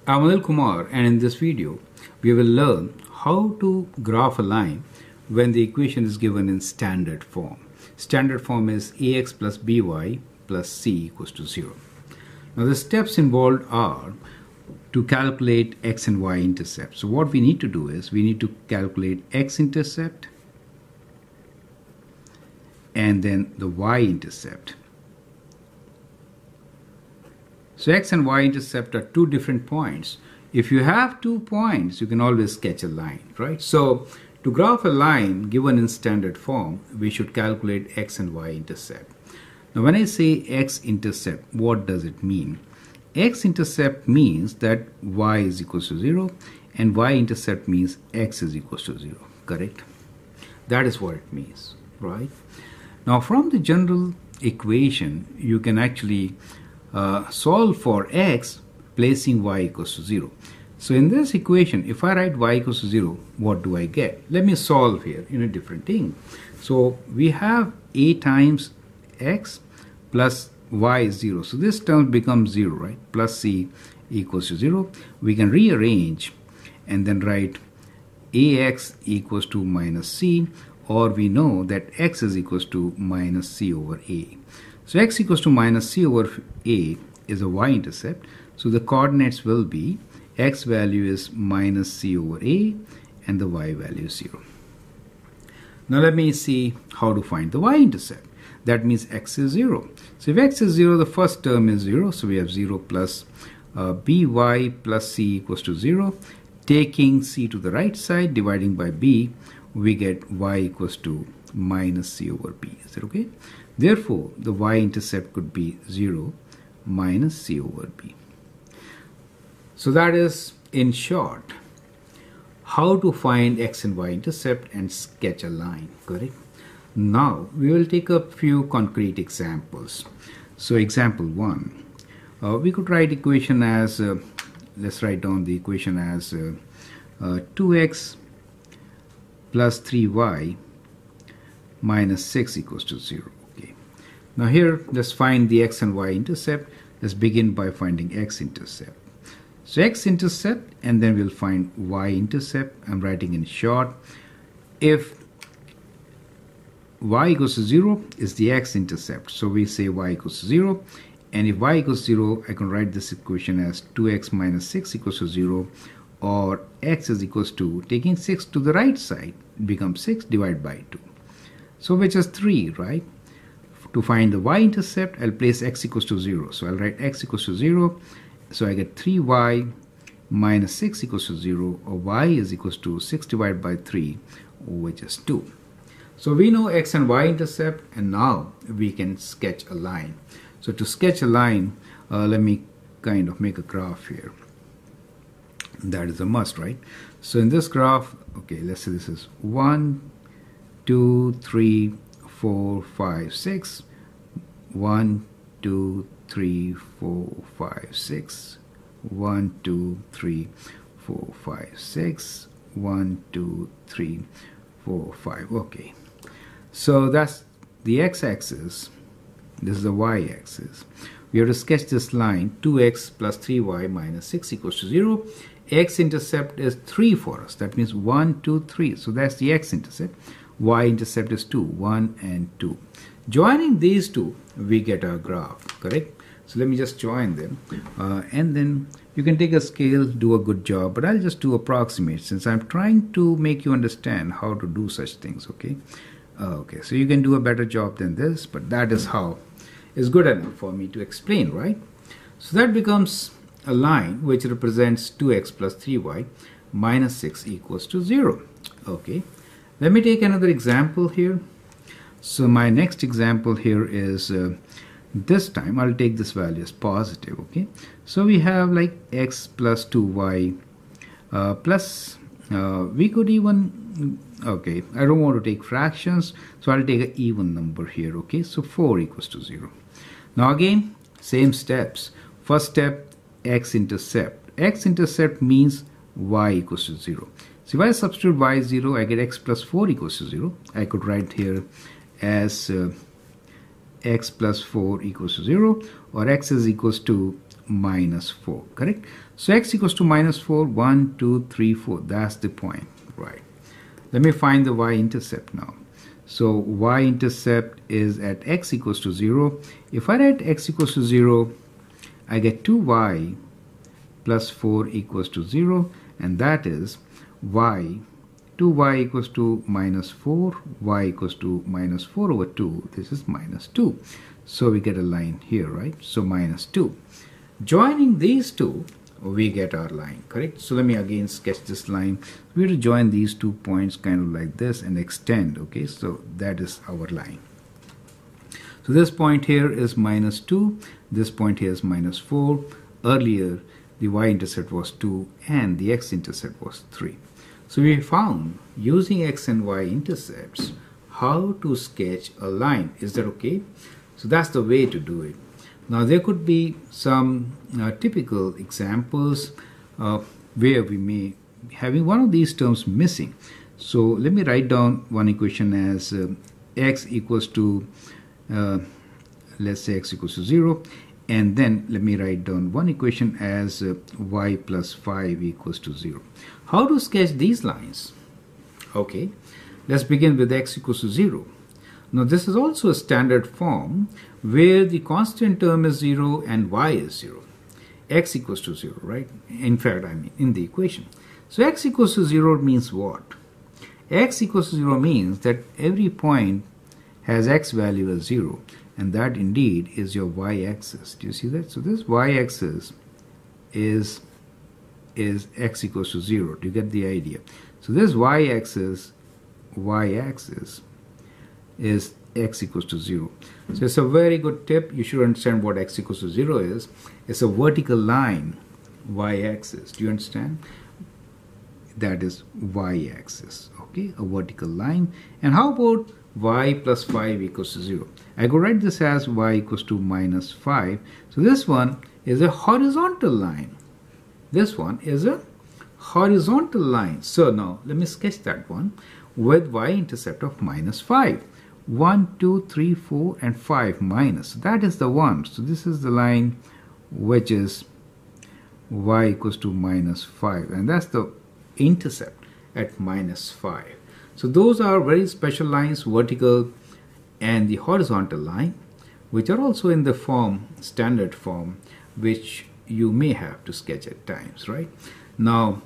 I'm Anil Kumar, and in this video we will learn how to graph a line when the equation is given in standard form. Standard form is ax plus by plus c equals to 0. Now the steps involved are to calculate x and y intercepts. So what we need to do is we need to calculate x-intercept and then the y-intercept. So x and y intercept are two different points. If you have 2 points, you can always sketch a line, right? So to graph a line given in standard form, we should calculate x and y intercept. Now when I say x-intercept, what does it mean? X-intercept means that y is equals to 0 and y-intercept means x is equals to 0, correct? That is what it means, right? Now from the general equation, you can actually solve for x placing y equals to 0. So in this equation, if I write y equals to 0, what do I get? Let me solve here in a different thing. So we have a times x plus y is 0. So this term becomes 0, right? Plus c equals to 0. We can rearrange and then write ax equals to minus c, or we know that x is equals to minus c over a. So x equals to minus c over a is a y-intercept. So the coordinates will be x value is minus c over a and the y value is 0. Now let me see how to find the y-intercept. That means x is 0. So if x is 0, the first term is 0. So we have 0 plus by plus c equals to 0. Taking c to the right side, dividing by b, we get y equals to minus c over b. Is that okay? Therefore, the y-intercept could be 0 minus c over b. So that is, in short, how to find x and y-intercept and sketch a line, correct? Now, we will take a few concrete examples. So example 1, we could write equation as, let's write down the equation as 2x plus 3y minus 6 equals to 0. Now here, let's find the x and y intercept. Let's begin by finding x-intercept. So x-intercept, and then we'll find y-intercept. I'm writing in short. If y equals to 0 is the x-intercept, so we say y equals to 0. And if y equals 0, I can write this equation as 2x minus 6 equals to 0, or x is equals to, taking 6 to the right side, it becomes 6 divided by 2. So which is 3, right? To find the y-intercept, I'll place x equals to 0. So I'll write x equals to 0. So I get 3y minus 6 equals to 0, or y is equals to 6 divided by 3, which is 2. So we know x and y-intercept, and now we can sketch a line. So to sketch a line, let me kind of make a graph here. That is a must, right? So in this graph, okay, let's say this is 1, 2, 3, 4, 5, 6. 1, 2, 3, 4, 5, 6. 1, 2, 3, 4, 5, 6. 1, 2, 3, 4, 5. Okay. So that's the x-axis. This is the y-axis. We have to sketch this line 2x plus 3y minus 6 equals to 0. X-intercept is 3 for us. That means 1, 2, 3. So that's the x-intercept. Y-intercept is 2, 1 and 2. Joining these two, we get our graph, correct? So let me just join them. And then you can take a scale, do a good job, but I'll just do approximate since I'm trying to make you understand how to do such things, okay? Okay, so you can do a better job than this, but that is how is good enough for me to explain, right? So that becomes a line which represents 2x plus 3y minus 6 equals to 0, okay? Let me take another example here. So my next example here is, this time I'll take this value as positive, okay? So we have like x plus 2y plus, we could even, okay, I don't want to take fractions, so I'll take an even number here, okay? So 4 equals to 0. Now again, same steps. First step, x-intercept. X-intercept means y equals to 0. So if I substitute y 0, I get x plus 4 equals to 0. I could write here as x plus 4 equals to 0, or x is equals to minus 4, correct? So x equals to minus 4, 1, 2, 3, 4. That's the point, right? Let me find the y-intercept now. So y-intercept is at x equals to 0. If I write x equals to 0, I get 2y plus 4 equals to 0, and that is y, 2y equals to minus 4, y equals to minus 4 over 2. This is minus 2. So we get a line here, right? So minus 2. Joining these two, we get our line, correct? So let me again sketch this line. We have to join these 2 points kind of like this and extend, okay? So that is our line. So this point here is minus 2, this point here is minus 4. Earlier, the y-intercept was 2 and the x-intercept was 3. So we found, using x and y intercepts, how to sketch a line. Is that okay? So that's the way to do it. Now there could be some typical examples where we may be having one of these terms missing. So let me write down one equation as x equals to, let's say x equals to 0. And then let me write down one equation as y plus 5 equals to 0. How to sketch these lines? Okay, let's begin with x equals to 0. Now this is also a standard form where the constant term is 0 and y is 0. X equals to 0, right? In fact, I mean in the equation. So x equals to 0 means what? X equals to 0 means that every point has x value as 0. And that indeed is your y-axis. Do you see that? So this y-axis is x equals to 0. Do you get the idea? So this y-axis is x equals to 0. So it's a very good tip. You should understand what x equals to 0 is. It's a vertical line, y-axis. Do you understand? That is y-axis, okay? A vertical line. And how about y plus 5 equals to 0? I could write this as y equals to minus 5. So this one is a horizontal line. This one is a horizontal line. So now let me sketch that one with y-intercept of minus 5. 1, 2, 3, 4, and 5 minus. That is the one. So this is the line which is y equals to minus 5. And that's the intercept at minus 5. So those are very special lines, vertical and the horizontal line, which are also in the form, standard form, which you may have to sketch at times, right? Now,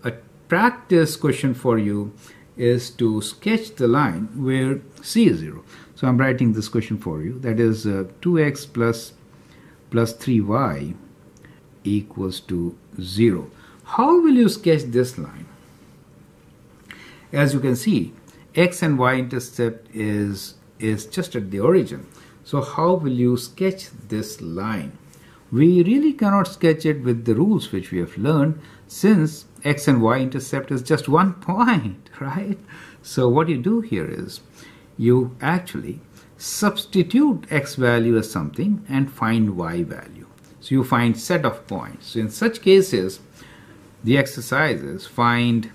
a practice question for you is to sketch the line where c is 0. So I'm writing this question for you. That is 2x plus 3y equals to 0. How will you sketch this line? As you can see, x and y intercept is just at the origin. So how will you sketch this line? We really cannot sketch it with the rules which we have learned, since x and y intercept is just one point, right? So what you do here is you actually substitute x value as something and find y value. So you find set of points. So in such cases, the exercise is find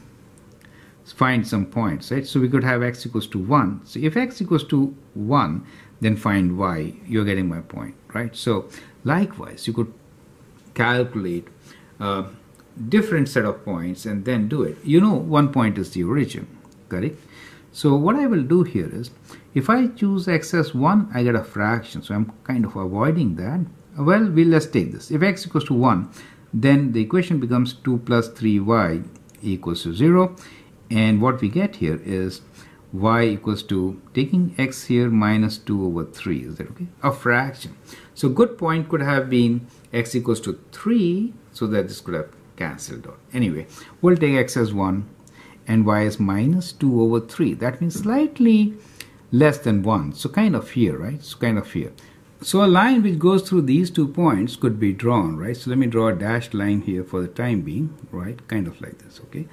some points, right? So we could have x equals to 1. So if x equals to 1, then find y. You're getting my point, right? So likewise, you could calculate a different set of points and then do it. You know, one point is the origin, correct? So what I will do here is, if I choose x as 1, I get a fraction. So I'm kind of avoiding that. Well, let's take this. If x equals to 1, then the equation becomes 2 plus 3y equals to 0. And what we get here is y equals to, taking x here, minus 2 over 3. Is that okay? A fraction. So good point could have been x equals to 3, so that this could have cancelled out. Anyway, we'll take x as 1 and y is minus 2 over 3. That means slightly less than 1. So kind of here, right? So kind of here. So a line which goes through these 2 points could be drawn, right? So let me draw a dashed line here for the time being, right? Kind of like this, okay?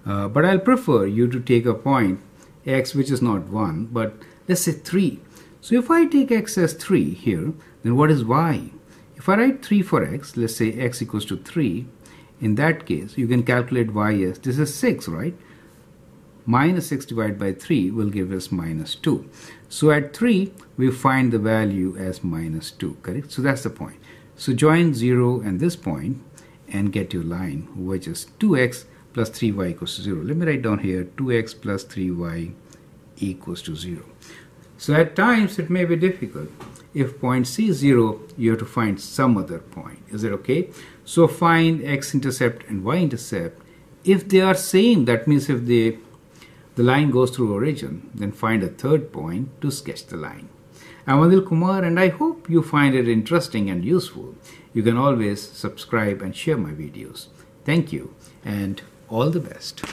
But I'll prefer you to take a point x which is not 1, but let's say 3. So if I take x as 3 here, then what is y? If I write 3 for x, let's say x equals to 3, in that case, you can calculate y as, this is 6, right? Minus 6 divided by 3 will give us minus 2. So at 3, we find the value as minus 2, correct? So that's the point. So join 0 and this point and get your line, which is 2x plus 3y equals to 0. Let me write down here 2x plus 3y equals to 0. So at times it may be difficult. If point C is 0, you have to find some other point. Is it okay? So find x-intercept and y-intercept. If they are same, that means if the line goes through origin, then find a third point to sketch the line. I'm Anil Kumar, and I hope you find it interesting and useful. You can always subscribe and share my videos. Thank you and all the best.